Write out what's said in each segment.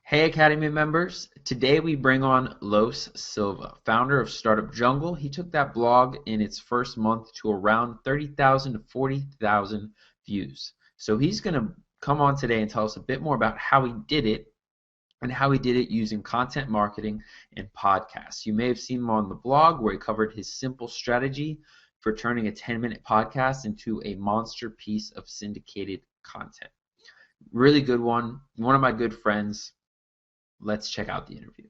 Hey Academy members, today we bring on Los Silva, founder of Startup Jungle. He took that blog in its first month to around 30,000 to 40,000 views. So he's going to come on today and tell us a bit more about how he did it and how he did it using content marketing and podcasts. You may have seen him on the blog where he covered his simple strategy for turning a 10-minute podcast into a monster piece of syndicated content. Really good one of my good friends. Let's check out the interview.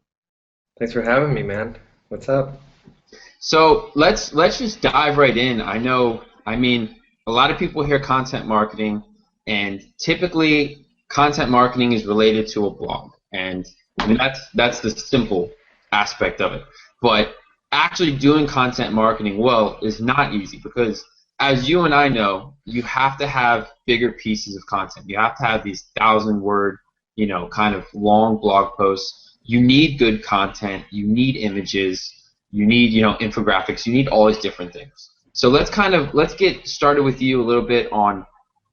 Thanks for having me, man. What's up? So let's just dive right in. A lot of people hear content marketing, and typically content marketing is related to a blog, and that's the simple aspect of it. But actually doing content marketing well is not easy because, as you and I know, you have to have bigger pieces of content. You have to have these 1,000-word, kind of long blog posts. You need good content. You need images. You need, infographics. You need all these different things. So let's get started with you a little bit on.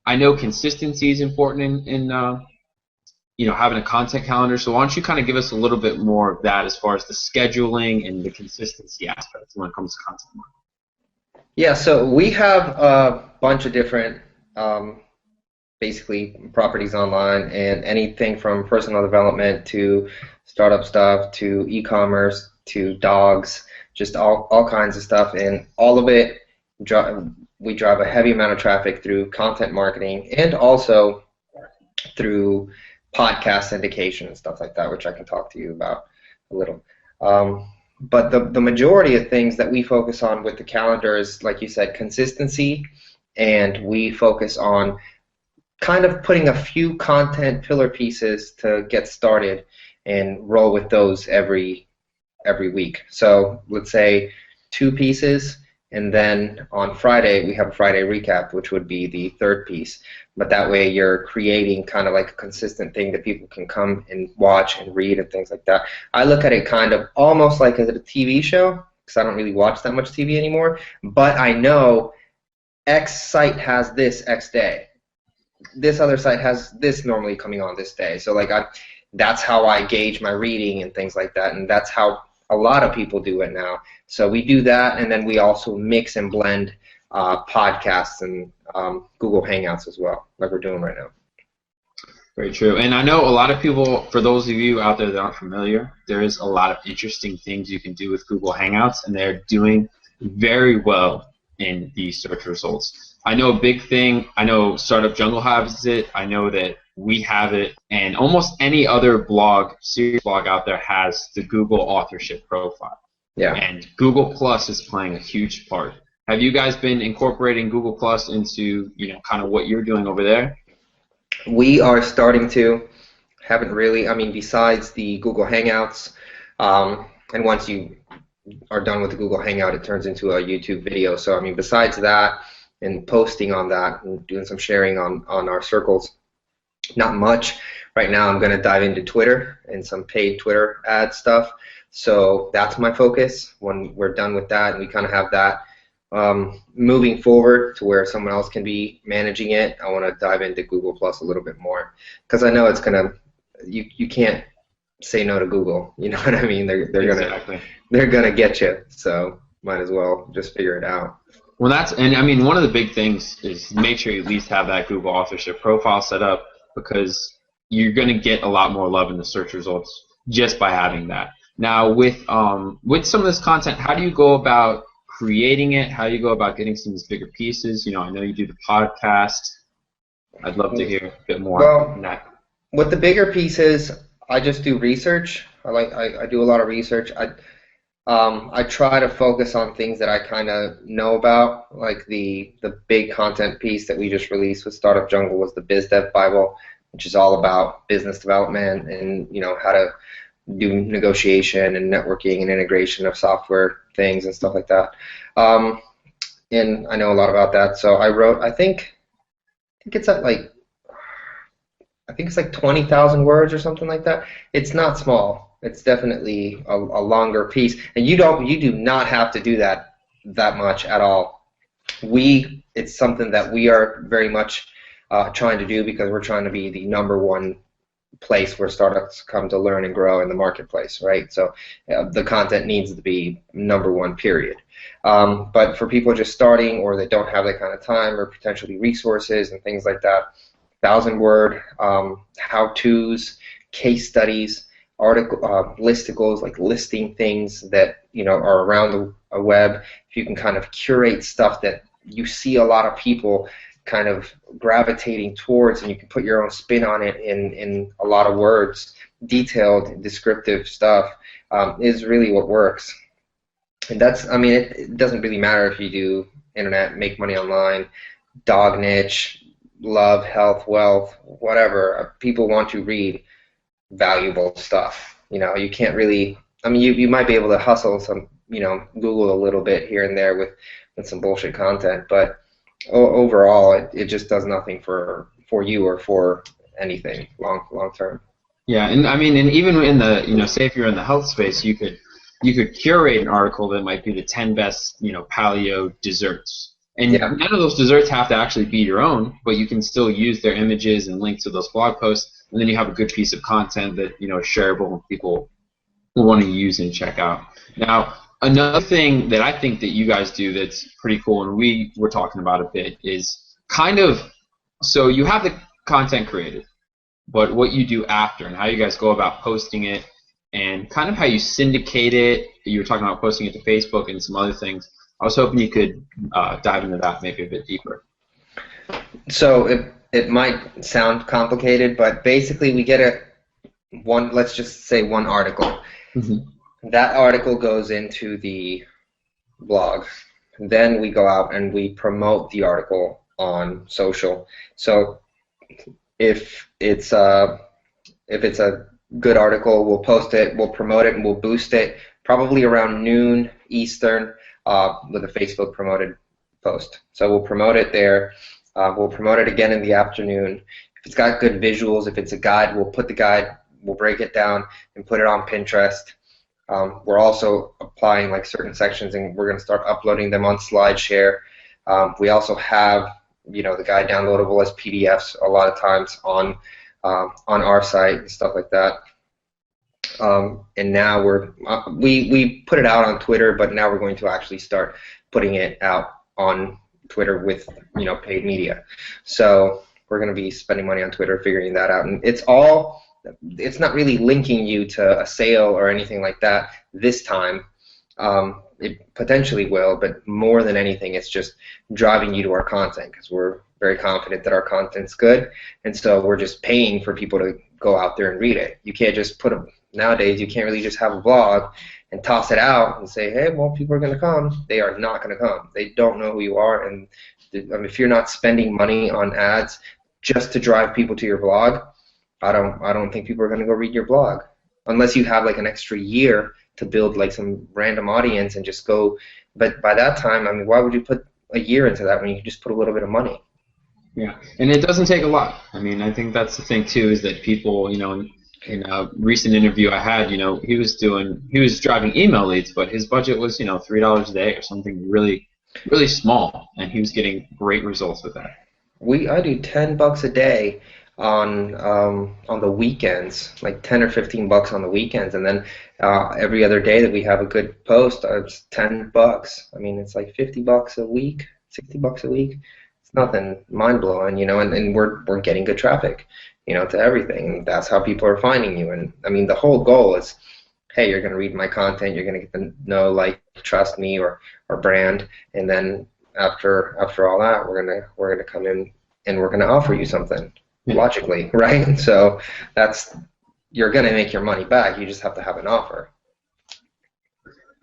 I know consistency is important in having a content calendar. So why don't you kind of give us a little bit more of that as far as the scheduling and the consistency aspects when it comes to content marketing. Yeah, so we have a bunch of different basically properties online, and anything from personal development to startup stuff to e-commerce to dogs, just all kinds of stuff, and all of it we drive a heavy amount of traffic through content marketing and also through podcast syndication and stuff like that, which I can talk to you about a little. But the majority of things that we focus on with the calendar is, like you said, consistency, and we focus on kind of putting a few content pillar pieces to get started and roll with those every week. So let's say 2 pieces, and then on Friday we have a Friday recap, which would be the 3rd piece. But that way you're creating kind of like a consistent thing that people can come and watch and read and things like that. I look at it kind of almost like as a TV show, because I don't really watch that much TV anymore, but I know X site has this X day. This other site has this normally coming on this day. So that's how I gauge my reading and things like that, and that's how a lot of people do it now. So we do that, and then we also mix and blend podcasts and Google Hangouts as well, like we're doing right now. Very true. And I know a lot of people, for those of you out there that aren't familiar, there is a lot of interesting things you can do with Google Hangouts, and they're doing very well in the search results. I know a big thing, I know Startup Jungle has it, I know that we have it, and almost any other blog, serious blog out there has the Google authorship profile. Yeah. And Google Plus is playing a huge part. Have you guys been incorporating Google Plus into, kind of what you're doing over there? We are starting to. Haven't really. I mean, besides the Google Hangouts, and once you are done with the Google Hangout, it turns into a YouTube video. So, I mean, besides that and posting on that and doing some sharing on our circles, not much. Right now I'm going to dive into Twitter and some paid Twitter ad stuff. So that's my focus. When we're done with that and we kind of have that moving forward to where someone else can be managing it, I want to dive into Google Plus a little bit more, because I know it's going to, you can't say no to Google. You know what I mean? They're gonna get you. So might as well just figure it out. Well, one of the big things is make sure you at least have that Google authorship profile set up, because you're going to get a lot more love in the search results just by having that. Now, with some of this content, how do you go about creating it? How do you go about getting some of these bigger pieces? I know you do the podcast. I'd love to hear a bit more on that. With the bigger pieces, I just do research. I do a lot of research. I try to focus on things that I kind of know about, like the big content piece that we just released with Startup Jungle was the Biz Dev Bible, which is all about business development and how to do negotiation and networking and integration of software things and stuff like that. And I know a lot about that, so I wrote. I think it's at like 20,000 words or something like that. It's not small. It's definitely a longer piece, and you do not have to do that much at all. It's something that we are very much trying to do, because we're trying to be the #1 place where startups come to learn and grow in the marketplace, right? So the content needs to be number one, period. But for people just starting or that don't have that kind of time or potentially resources and things like that, 1,000-word how-tos, case studies, article listicles, like listing things that are around a web. If you can kind of curate stuff that you see a lot of people kind of gravitating towards, and you can put your own spin on it in a lot of words, detailed, descriptive stuff, is really what works. And that's, I mean, it doesn't really matter if you do internet, make money online, dog niche, love, health, wealth, whatever. People want to read valuable stuff. You can't really, I mean, you might be able to hustle some, Google a little bit here and there with some bullshit content, but overall, it just does nothing for you or for anything long term. Yeah, and I mean, and even in the, say if you're in the health space, you could curate an article that might be the 10 best, paleo desserts. And Yeah. none of those desserts have to actually be your own, but you can still use their images and links to those blog posts, and then you have a good piece of content that, is shareable and people will want to use and check out. Now, another thing that I think that you guys do that's pretty cool, and we were talking about a bit, is kind of, so you have the content created, but what you do after and how you guys go about posting it and kind of how you syndicate it. You were talking about posting it to Facebook and some other things. I was hoping you could dive into that maybe a bit deeper. So it might sound complicated, but basically we get let's just say one article. Mm-hmm. That article goes into the blog. Then we go out and we promote the article on social. So if it's a good article, we'll post it, we'll promote it, and we'll boost it probably around noon Eastern with a Facebook promoted post. So we'll promote it there. We'll promote it again in the afternoon. If it's got good visuals, if it's a guide, we'll put the guide, we'll break it down and put it on Pinterest. We're also applying like certain sections, and we're going to start uploading them on SlideShare. We also have the guide downloadable as PDFs a lot of times on our site and stuff like that. And now we put it out on Twitter, but now we're going to actually start putting it out on Twitter with paid media. So we're going to be spending money on Twitter, figuring that out, and it's not really linking you to a sale or anything like that this time. It potentially will, but more than anything, it's just driving you to our content because we're very confident that our content's good, and so we're just paying for people to go out there and read it. You can't just nowadays you can't really just have a blog and toss it out and say, hey, well, people are going to come. They are not going to come. They don't know who you are, and if you're not spending money on ads just to drive people to your blog, I don't think people are going to go read your blog unless you have like an extra year to build like some random audience and just go. But by that time, I mean, why would you put a year into that when you can just put a little bit of money? Yeah, and it doesn't take a lot. I mean, I think that's the thing too, is that people, in a recent interview I had, he was driving email leads, but his budget was, $3 a day or something really, really small, and he was getting great results with that. I do $10 a day on the weekends, like 10 or 15 bucks on the weekends, and then every other day that we have a good post, it's $10. I mean, it's like 50 bucks a week, 60 bucks a week. It's nothing mind blowing, and we're getting good traffic, to everything. And that's how people are finding you. And I mean, the whole goal is, hey, you're going to read my content, you're going to get to know, like, trust me or brand, and then after all that, we're gonna come in and we're gonna offer you something. Logically, right? So you're going to make your money back. You just have to have an offer.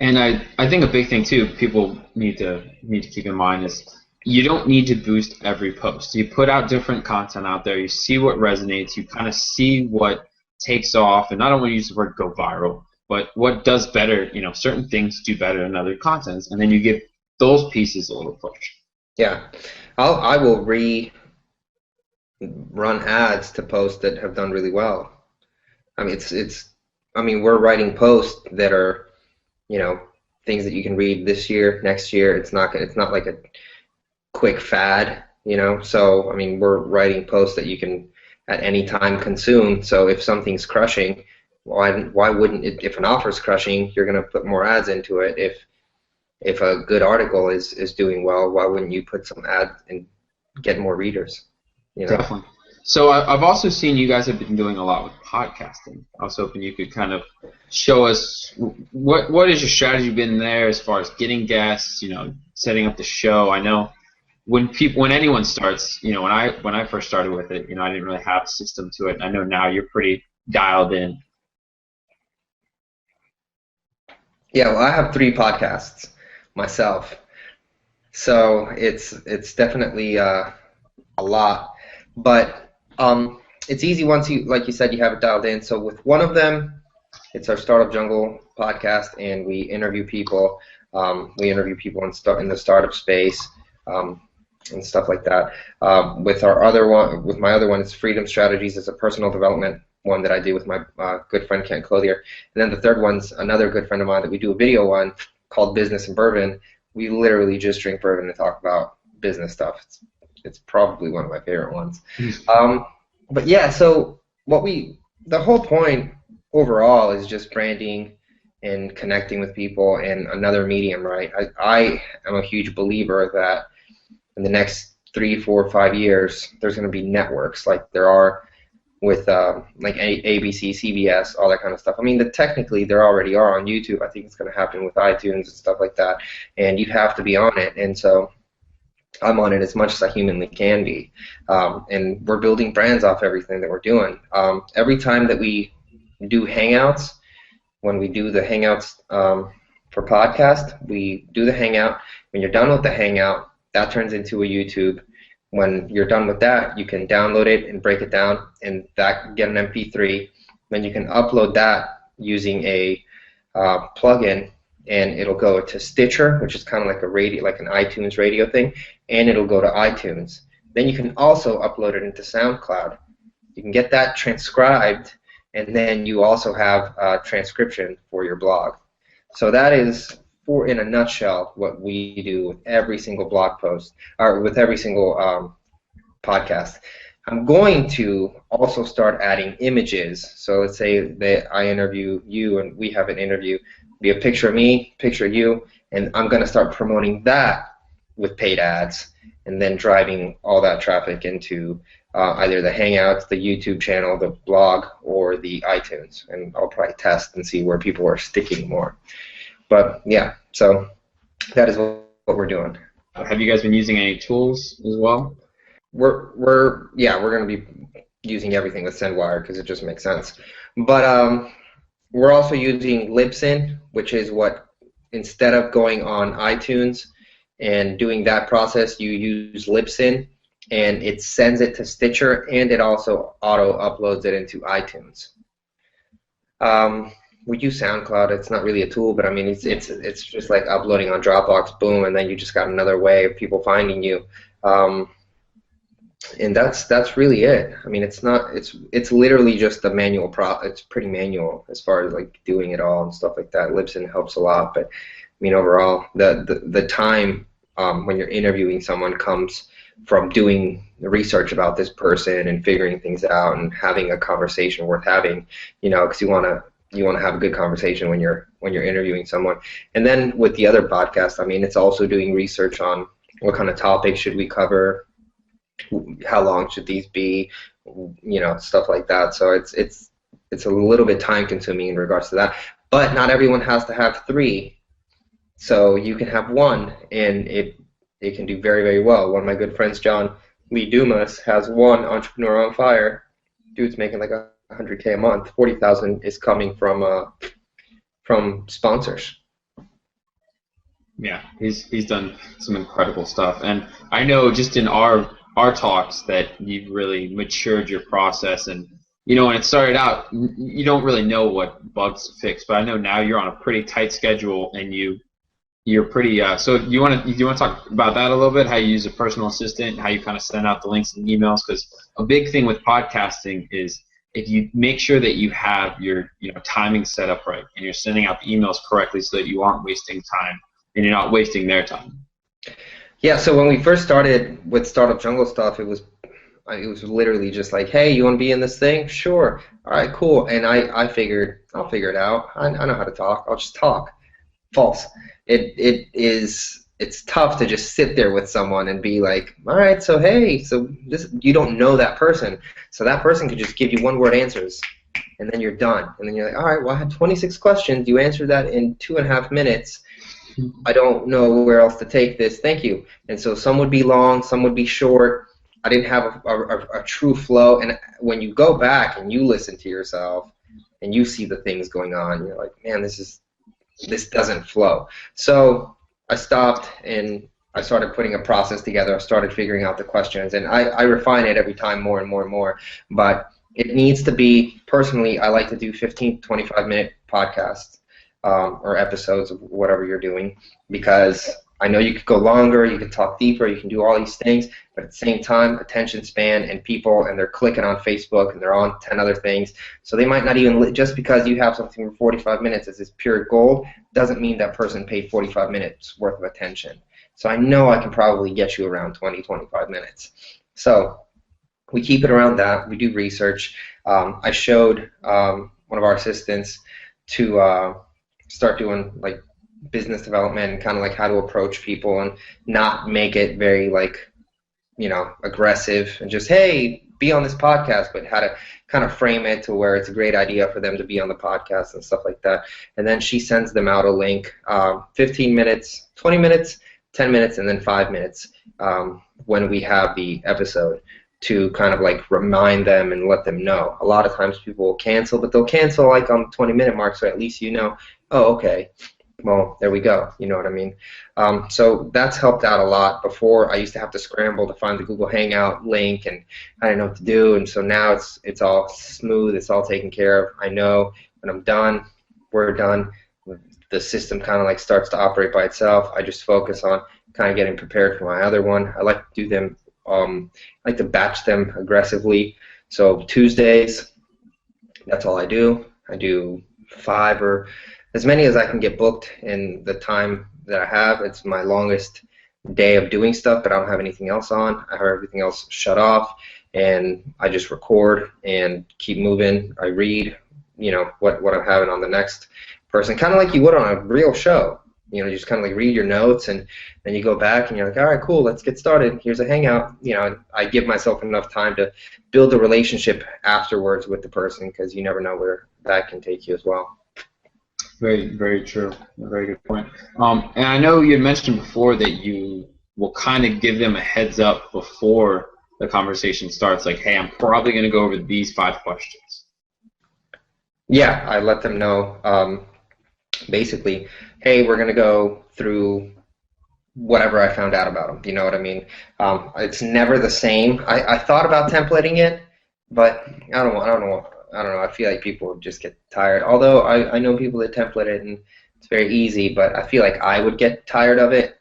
And I think a big thing too, people need to keep in mind is you don't need to boost every post. You put out different content out there. You see what resonates. You kind of see what takes off, and I don't want to use the word go viral, but what does better. Certain things do better than other contents, and then you give those pieces a little push. Yeah, I will run ads to posts that have done really well. I mean, we're writing posts that are, things that you can read this year, next year. It's not like a quick fad, So I mean, we're writing posts that you can at any time consume. So if something's crushing, why wouldn't it, if an offer's crushing, you're going to put more ads into it. If a good article is doing well, why wouldn't you put some ads and get more readers? You know? Definitely. So I've also seen you guys have been doing a lot with podcasting. I was hoping you could kind of show us what is your strategy been there as far as getting guests, setting up the show. I know when anyone starts, when I first started with it, I didn't really have a system to it. I know now you're pretty dialed in. Yeah, well, I have 3 podcasts myself, so it's definitely a lot, but it's easy once you, like you said, you have it dialed in. So with one of them, it's our Startup Jungle podcast, and we interview people. We interview people in the startup space and stuff like that. With my other one, it's Freedom Strategies. It's a personal development one that I do with my good friend Kent Clothier. And then the third one's another good friend of mine that we do a video on called Business and Bourbon. We literally just drink bourbon and talk about business stuff. It's probably one of my favorite ones. But yeah, so the whole point overall is just branding and connecting with people and another medium, right? I am a huge believer that in the next 3, 4, 5 years, there's going to be networks like there are with like ABC, CBS, all that kind of stuff. I mean, technically there already are on YouTube. I think it's going to happen with iTunes and stuff like that, and you have to be on it. And so I'm on it as much as I humanly can be, and we're building brands off everything that we're doing. Every time that we do Hangouts, when we do the Hangouts for podcast, we do the Hangout. When you're done with the Hangout, that turns into a YouTube. When you're done with that, you can download it and break it down, and get an MP3. Then you can upload that using a plugin, and it'll go to Stitcher, which is kind of like a radio, like an iTunes radio thing, and it'll go to iTunes. Then you can also upload it into SoundCloud. You can get that transcribed, and then you also have transcription for your blog. So that is, in a nutshell, what we do with every single blog post, or with every single podcast. I'm going to also start adding images. So let's say that I interview you and we have an interview. Be a picture of me, picture of you, and I'm going to start promoting that with paid ads, and then driving all that traffic into either the Hangouts, the YouTube channel, the blog, or the iTunes. And I'll probably test and see where people are sticking more. But yeah, so that is what we're doing. Have you guys been using any tools as well? We're going to be using everything with SendWire because it just makes sense. But we're also using Libsyn, which is what, instead of going on iTunes and doing that process, you use Libsyn, and it sends it to Stitcher, and it also auto uploads it into iTunes. We use SoundCloud. It's not really a tool, but I mean, it's just like uploading on Dropbox, boom, and then you just got another way of people finding you. And that's really it. I mean, it's literally just a manual it's pretty manual as far as like doing it all and stuff like that. Libsyn helps a lot, but I mean, overall, the time when you're interviewing someone comes from doing the research about this person and figuring things out and having a conversation worth having, because you want to have a good conversation when you're interviewing someone. And then with the other podcast, I mean, it's also doing research on what kind of topics should we cover, how long should these be, stuff like that. So it's a little bit time consuming in regards to that. But not everyone has to have 3. So you can have 1, and it can do very, very well. One of my good friends, John Lee Dumas, has 1, Entrepreneur on Fire. Dude's making like $100K a month. 40,000 is coming from sponsors. Yeah, he's done some incredible stuff, and I know just in our talks that you've really matured your process. And when it started out, you don't really know what bugs to fix, but I know now you're on a pretty tight schedule, and you're pretty. So do you want to talk about that a little bit? How you use a personal assistant, how you kind of send out the links and emails? Because a big thing with podcasting is if you make sure that you have your timing set up right, and you're sending out the emails correctly, so that you aren't wasting time and you're not wasting their time. Yeah, so when we first started with Startup Jungle stuff, it was It was literally just like, hey, you want to be in this thing? Sure. All right, cool. And I figured I'll figure it out. I know how to talk. I'll just talk. False. It's tough to just sit there with someone and be like, all right, so hey, so this, you don't know that person, so that person could just give you one word answers, and then you're done, and then you're like, all right, well, I had 26 questions, you answered that in 2.5 minutes. I don't know where else to take this. Thank you. And so some would be long, some would be short. I didn't have a true flow. And when you go back and you listen to yourself and you see the things going on, you're like, man, this doesn't flow. So I stopped and I started putting a process together. I started figuring out the questions, and I refine it every time more and more and more. But it needs to be, personally, I like to do 15 to 25-minute podcasts or episodes of whatever you're doing, because I know you could go longer, you can talk deeper, you can do all these things, but at the same time, attention span and people, and they're clicking on Facebook and they're on 10 other things, so they might not even, just because you have something for 45 minutes as is pure gold, doesn't mean that person paid 45 minutes worth of attention. So I know I can probably get you around 20, 25 minutes. So we keep it around that. We do research. I showed one of our assistants to start doing like business development and kind of like how to approach people and not make it very like, you know, aggressive and just, hey, be on this podcast, but how to kind of frame it to where it's a great idea for them to be on the podcast and stuff like that. And then she sends them out a link, 15 minutes, 20 minutes, 10 minutes, and then 5 minutes when we have the episode, to kind of like remind them and let them know. A lot of times people will cancel, but they'll cancel like on the 20-minute mark, so at least you know, oh, okay, well, there we go, you know what I mean? So that's helped out a lot. Before, I used to have to scramble to find the Google Hangout link, and I didn't know what to do, and so now it's all smooth, it's all taken care of. I know when I'm done, we're done, the system kind of like starts to operate by itself. I just focus on kind of getting prepared for my other one. I like to do them, I like to batch them aggressively. So Tuesdays, that's all I do. I do 5 or as many as I can get booked in the time that I have. It's my longest day of doing stuff, but I don't have anything else on. I have everything else shut off, and I just record and keep moving. I read, you know, what I'm having on the next person, kind of like you would on a real show. You know, you just kind of like read your notes, and then you go back and you're like, all right, cool, let's get started. Here's a hangout. You know, I give myself enough time to build a relationship afterwards with the person, because you never know where that can take you as well. Very, very true. Very good point. And I know you had mentioned before that you will kind of give them a heads up before the conversation starts, like, hey, I'm probably going to go over these 5 questions. Yeah, I let them know. Basically, hey, we're going to go through whatever I found out about them. You know what I mean? It's never the same. I thought about templating it, but I don't know. I feel like people would just get tired. Although I know people that template it and it's very easy, but I feel like I would get tired of it,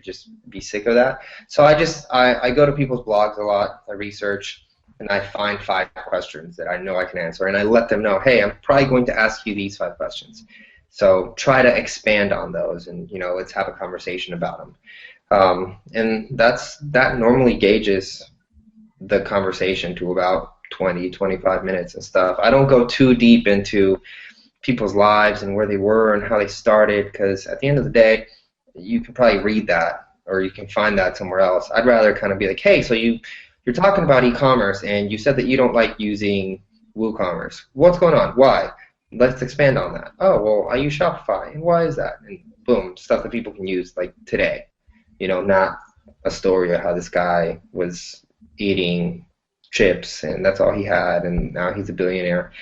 just be sick of that. So I go to people's blogs a lot. I research, and I find 5 questions that I know I can answer, and I let them know, hey, I'm probably going to ask you these 5 questions. So try to expand on those, and you know, let's have a conversation about them. And that normally gauges the conversation to about 20, 25 minutes and stuff. I don't go too deep into people's lives and where they were and how they started, because at the end of the day, you can probably read that, or you can find that somewhere else. I'd rather kind of be like, hey, so you're talking about e-commerce, and you said that you don't like using WooCommerce. What's going on? Why? Let's expand on that. Oh, well, I use Shopify, and why is that? And boom, stuff that people can use like today. You know, not a story of how this guy was eating chips and that's all he had, and now he's a billionaire.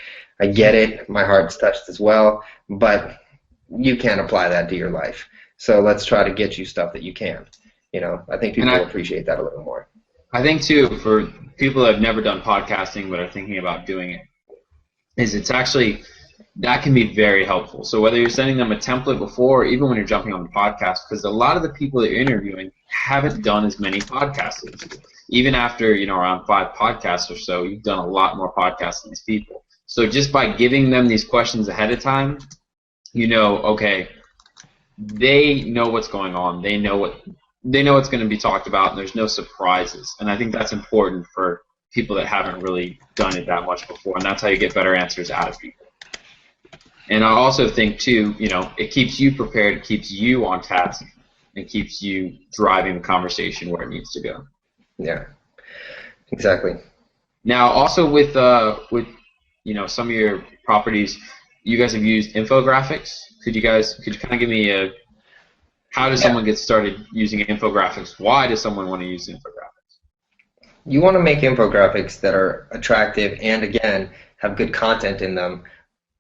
I get it. My heart's touched as well, but you can't apply that to your life. So let's try to get you stuff that you can. You know, I think people will appreciate that a little more. I think, too, for people that have never done podcasting but are thinking about doing it, is it's actually, that can be very helpful. So whether you're sending them a template before, or even when you're jumping on the podcast, because a lot of the people that you're interviewing haven't done as many podcasts as you. Even after, you know, around 5 podcasts or so, you've done a lot more podcasts than these people. So just by giving them these questions ahead of time, you know, okay, they know what's going on. They know what's going to be talked about, and there's no surprises. And I think that's important for people that haven't really done it that much before, and that's how you get better answers out of people. And I also think too, it keeps you prepared, it keeps you on task, and keeps you driving the conversation where it needs to go. Yeah, exactly. Now, also with some of your properties, you guys have used infographics. Could you kind of give me how does someone get started using infographics? Why does someone want to use infographics? You want to make infographics that are attractive and, again, have good content in them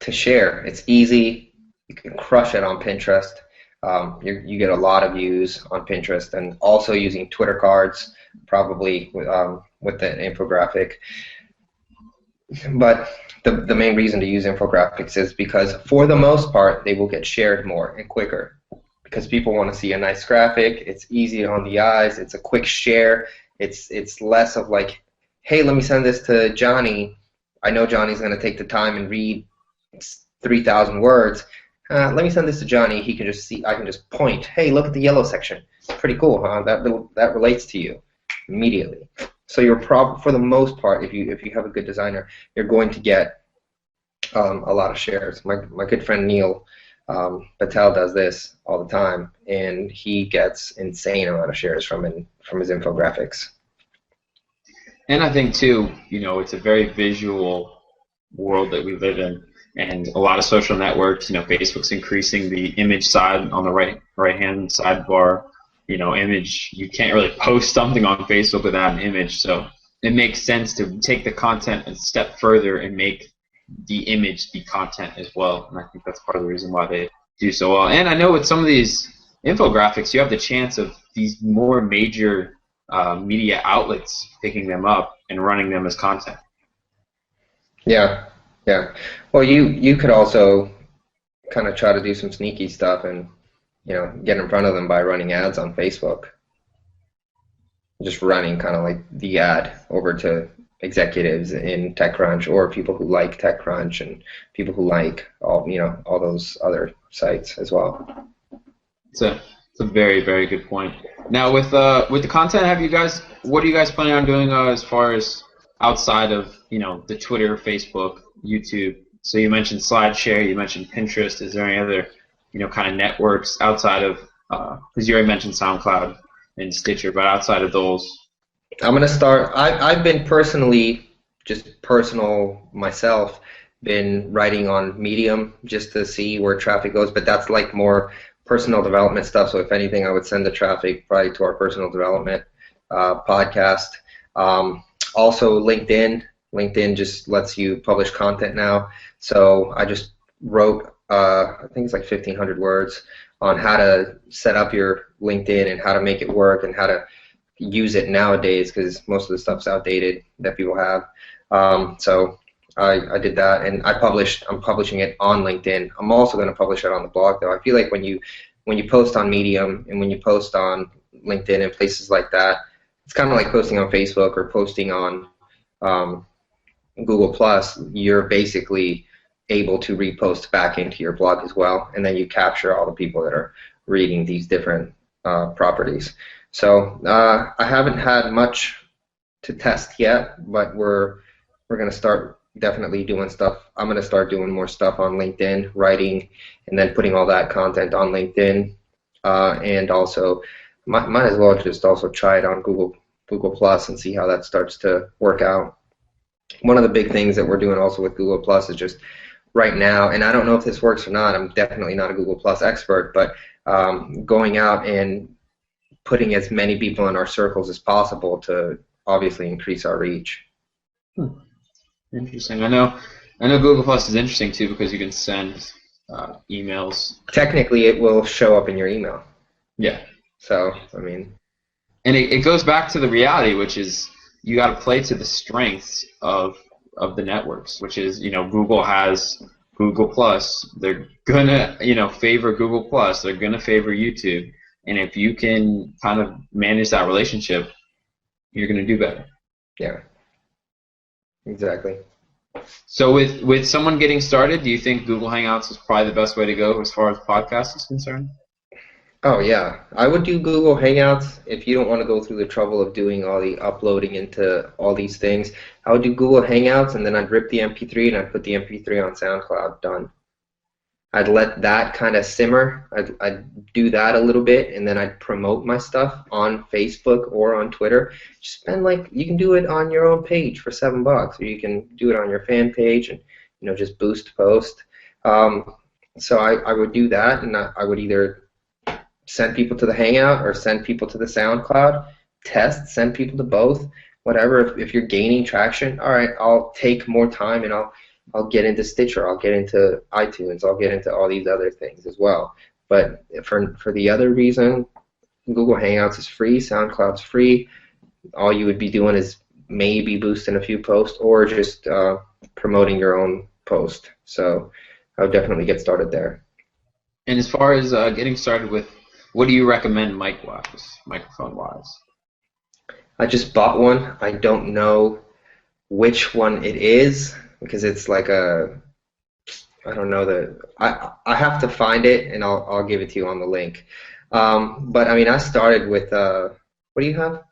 to share. It's easy. You can crush it on Pinterest. You get a lot of views on Pinterest, and also using Twitter cards probably with the infographic. But the main reason to use infographics is because, for the most part, they will get shared more and quicker. Because people want to see a nice graphic, it's easy on the eyes, it's a quick share, it's less of like, hey, let me send this to Johnny. I know Johnny's going to take the time and read 3,000 words. Let me send this to Johnny. He can just see. I can just point. Hey, look at the yellow section. Pretty cool, huh? That relates to you immediately. So for the most part, if you have a good designer, you're going to get a lot of shares. My good friend Neil Patel does this all the time, and he gets insane amount of shares from his infographics. And I think too, it's a very visual world that we live in, and a lot of social networks. Facebook's increasing the image side on the right hand sidebar. Image. You can't really post something on Facebook without an image, so it makes sense to take the content a step further and make the image the content as well. And I think that's part of the reason why they do so well. And I know with some of these infographics, you have the chance of these more major media outlets picking them up and running them as content. Yeah. Well, you could also kind of try to do some sneaky stuff and get in front of them by running ads on Facebook. Just running kind of like the ad over to executives in TechCrunch, or people who like TechCrunch, and people who like all those other sites as well. It's a very, very good point. Now with the content, what are you guys planning on doing as far as outside of the Twitter, Facebook, YouTube? So you mentioned SlideShare, you mentioned Pinterest. Is there any other kind of networks outside of because you already mentioned SoundCloud and Stitcher, but outside of those? I'm gonna start. I've been myself, been writing on Medium just to see where traffic goes, but that's like more personal development stuff. So if anything, I would send the traffic probably to our personal development podcast. Also LinkedIn. LinkedIn just lets you publish content now. So I just wrote, I think it's like 1,500 words on how to set up your LinkedIn and how to make it work and how to use it nowadays, because most of the stuff's outdated that people have. So I did that, and I'm publishing it on LinkedIn. I'm also going to publish it on the blog, though. I feel like when you post on Medium and when you post on LinkedIn and places like that, it's kind of like posting on Facebook or posting on Google Plus. You're basically able to repost back into your blog as well, and then you capture all the people that are reading these different properties. So I haven't had much to test yet, but we're going to start definitely doing stuff. I'm going to start doing more stuff on LinkedIn, writing, and then putting all that content on LinkedIn, and also might as well just also try it on Google Plus and see how that starts to work out. One of the big things that we're doing also with Google Plus is just right now, and I don't know if this works or not, I'm definitely not a Google Plus expert, but going out and putting as many people in our circles as possible to obviously increase our reach. Interesting. I know Google Plus is interesting too, because you can send emails. Technically, it will show up in your email. Yeah. So, I mean. And it goes back to the reality, which is you got to play to the strengths of the networks, which is, Google has Google Plus. They're gonna, favor Google Plus. They're gonna favor YouTube. And if you can kind of manage that relationship, you're gonna do better. Yeah. Exactly. So with someone getting started, do you think Google Hangouts is probably the best way to go as far as podcasts is concerned? Oh yeah, I would do Google Hangouts if you don't want to go through the trouble of doing all the uploading into all these things. I would do Google Hangouts and then I'd rip the MP3 and I'd put the MP3 on SoundCloud. Done. I'd let that kind of simmer. I'd do that a little bit, and then I'd promote my stuff on Facebook or on Twitter. Just spend like you can do it on your own page for $7, or you can do it on your fan page and just boost post. So I would do that, and I would either send people to the Hangout or send people to the SoundCloud. Test, send people to both. Whatever. If you're gaining traction, all right, I'll take more time and I'll get into Stitcher, I'll get into iTunes, I'll get into all these other things as well. But for the other reason, Google Hangouts is free, SoundCloud's free. All you would be doing is maybe boosting a few posts or just promoting your own post. So I would definitely get started there. And as far as getting started with, what do you recommend mic-wise, microphone-wise? I just bought one. I don't know which one it is because it's like I don't know I have to find it and I'll give it to you on the link. But I mean I started with what do you have?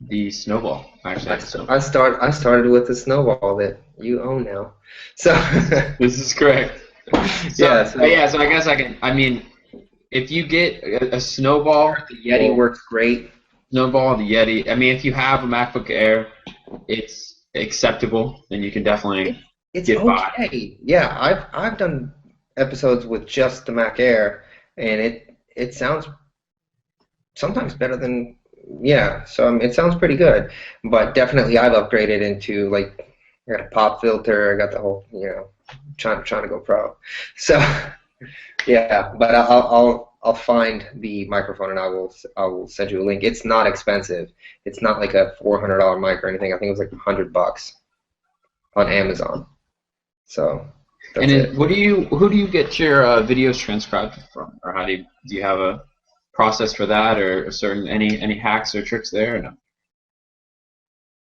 The Snowball. Actually, I started with the Snowball that you own now. So this is correct. So, yeah, so I guess I mean, if you get a Snowball, the Yeti works great. Snowball, the Yeti. I mean, if you have a MacBook Air, it's acceptable, then you can definitely get okay. by. Yeah, I've done episodes with just the Mac Air, and it sounds sometimes better than So it sounds pretty good, but definitely I've upgraded into like I got a pop filter, I got the whole trying to go pro. So yeah, but I'll find the microphone and I will send you a link. It's not expensive. It's not like a $400 mic or anything. I think it was like $100 on Amazon. So that's it. Who do you get your videos transcribed from, or how do you have a process for that, or any hacks or tricks there? Or no?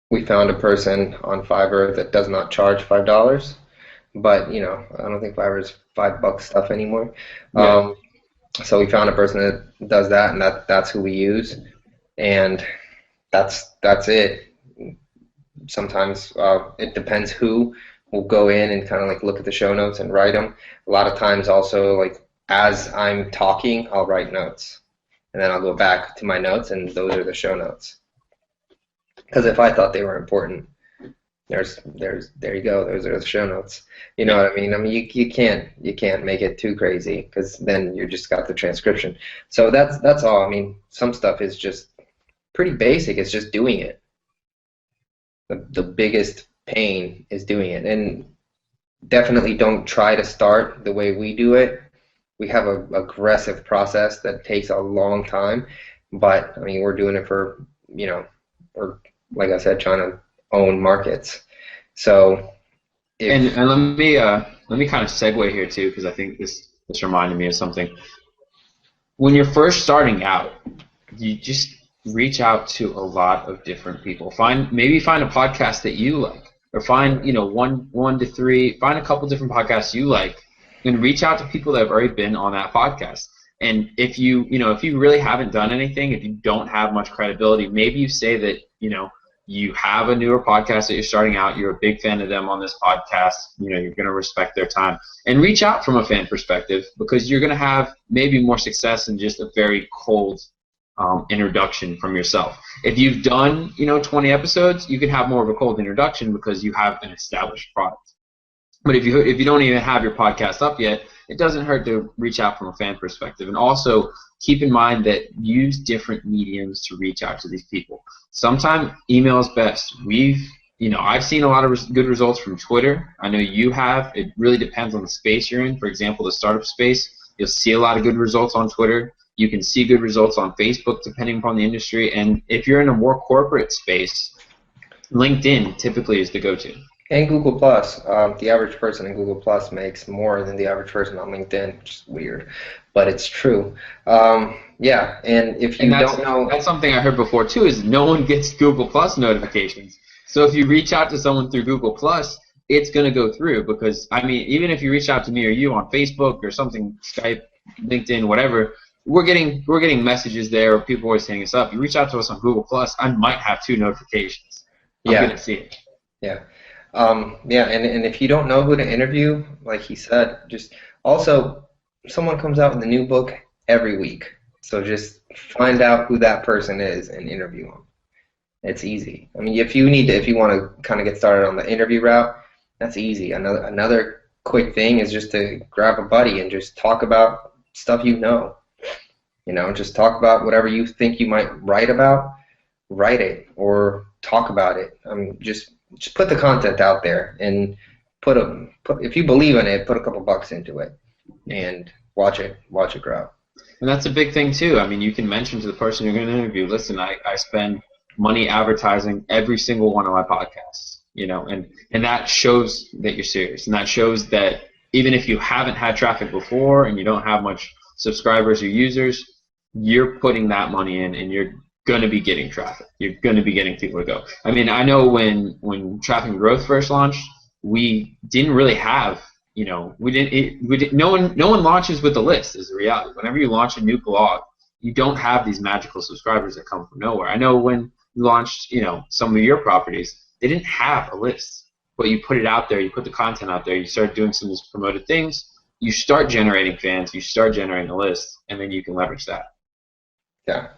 We found a person on Fiverr that does not charge $5, but I don't think Fiverr is $5 stuff anymore. Yeah. So we found a person that does that, and that's who we use, and that's it. Sometimes it depends who will go in and kind of like look at the show notes and write them. A lot of times also like as I'm talking, I'll write notes, and then I'll go back to my notes, and those are the show notes. Because if I thought they were important, there you go. Those are the show notes. You know what I mean? I mean, you can't make it too crazy because then you just got the transcription. So that's all. I mean, some stuff is just pretty basic. It's just doing it. The biggest pain is doing it, and definitely don't try to start the way we do it. We have an aggressive process that takes a long time, but I mean, we're doing it for we're like I said, trying to own markets. So and let me kind of segue here too, because I think this reminded me of something. When you're first starting out, you just reach out to a lot of different people. Maybe find a podcast that you like, or find one to three. Find a couple different podcasts you like, and reach out to people that have already been on that podcast. And if you really haven't done anything, if you don't have much credibility, maybe you say that you have a newer podcast that you're starting out, you're a big fan of them on this podcast, you're going to respect their time, and reach out from a fan perspective, because you're going to have maybe more success than just a very cold introduction from yourself. If you've done 20 episodes, you can have more of a cold introduction because you have an established product. But if you don't even have your podcast up yet, it doesn't hurt to reach out from a fan perspective. And also keep in mind that use different mediums to reach out to these people. Sometimes email is best. I've seen a lot of good results from Twitter. I know you have. It really depends on the space you're in. For example, the startup space, you'll see a lot of good results on Twitter. You can see good results on Facebook depending upon the industry. And if you're in a more corporate space, LinkedIn typically is the go-to. And Google Plus. The average person in Google Plus makes more than the average person on LinkedIn, which is weird, but it's true. Yeah, and if you don't know, that's something I heard before too. Is no one gets Google Plus notifications. So if you reach out to someone through Google Plus, it's going to go through, because I mean, even if you reach out to me or you on Facebook or something, Skype, LinkedIn, whatever, we're getting messages there, or people always hitting us up. You reach out to us on Google Plus, I might have 2 notifications. I'm Yeah, gonna see it. yeah. Yeah, and if you don't know who to interview, like he said, just also someone comes out with a new book every week. So just find out who that person is and interview them. It's easy. I mean, if you want to kind of get started on the interview route, that's easy. Another quick thing is just to grab a buddy and just talk about stuff you know. You know, just talk about whatever you think you might write about, write it or talk about it. I mean, just put the content out there and put if you believe in it, put a couple bucks into it and watch it grow. And that's a big thing too. I mean, you can mention to the person you're going to interview, listen, I spend money advertising every single one of my podcasts, and that shows that you're serious, and that shows that even if you haven't had traffic before and you don't have much subscribers or users, you're putting that money in, and you're going to be getting traffic. You're going to be getting people to go. I mean, I know when Traffic and Growth first launched, we didn't really have, no one launches with a list is the reality. Whenever you launch a new blog, you don't have these magical subscribers that come from nowhere. I know when you launched, some of your properties, they didn't have a list, but you put it out there, you put the content out there, you start doing some of these promoted things, you start generating fans, you start generating a list, and then you can leverage that. Yeah.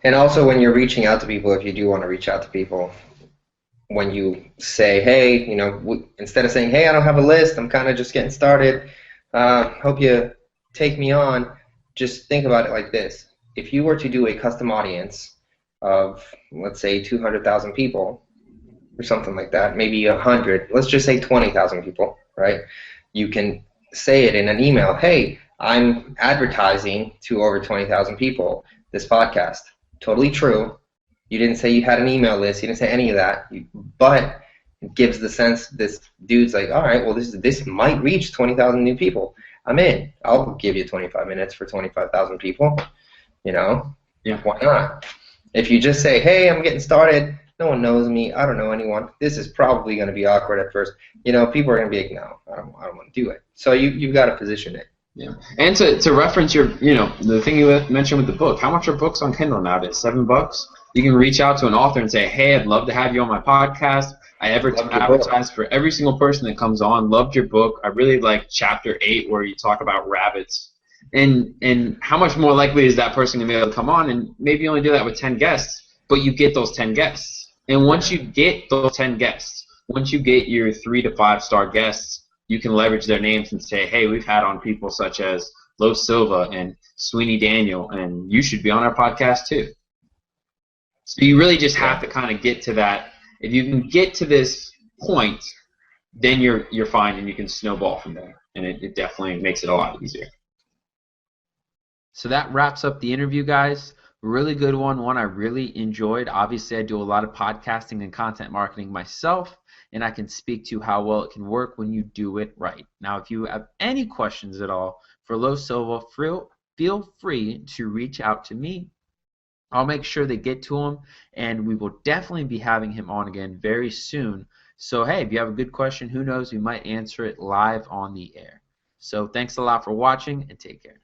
And also when you're reaching out to people, if you do want to reach out to people, when you say, hey, instead of saying, hey, I don't have a list, I'm kind of just getting started, hope you take me on, just think about it like this. If you were to do a custom audience of, let's say, 200,000 people or something like that, maybe 100, let's just say 20,000 people, right? You can say it in an email, hey, I'm advertising to over 20,000 people this podcast. Totally true. You didn't say you had an email list. You didn't say any of that. But it gives the sense this dude's like, all right, well, this might reach 20,000 new people. I'm in. I'll give you 25 minutes for 25,000 people. Yeah. Why not? If you just say, hey, I'm getting started. No one knows me. I don't know anyone. This is probably going to be awkward at first. People are going to be like, no, I don't want to do it. So you've got to position it. Yeah, and to reference your, the thing you mentioned with the book, how much are books on Kindle nowadays? $7? You can reach out to an author and say, hey, I'd love to have you on my podcast. I advertise for every single person that comes on. Loved your book. I really like chapter 8 where you talk about rabbits. And how much more likely is that person going to be able to come on? And maybe you only do that with 10 guests, but you get those 10 guests. And once you get those 10 guests, once you get your 3 to 5 star guests, you can leverage their names and say, hey, we've had on people such as Los Silva and Sweeney Daniel, and you should be on our podcast too. So you really just have to kind of get to that. If you can get to this point, then you're fine, and you can snowball from there, and it definitely makes it a lot easier. So that wraps up the interview, guys. Really good one I really enjoyed. Obviously, I do a lot of podcasting and content marketing myself, and I can speak to how well it can work when you do it right. Now, if you have any questions at all for Los Silva, feel free to reach out to me. I'll make sure they get to him, and we will definitely be having him on again very soon. So, hey, if you have a good question, who knows, we might answer it live on the air. So thanks a lot for watching, and take care.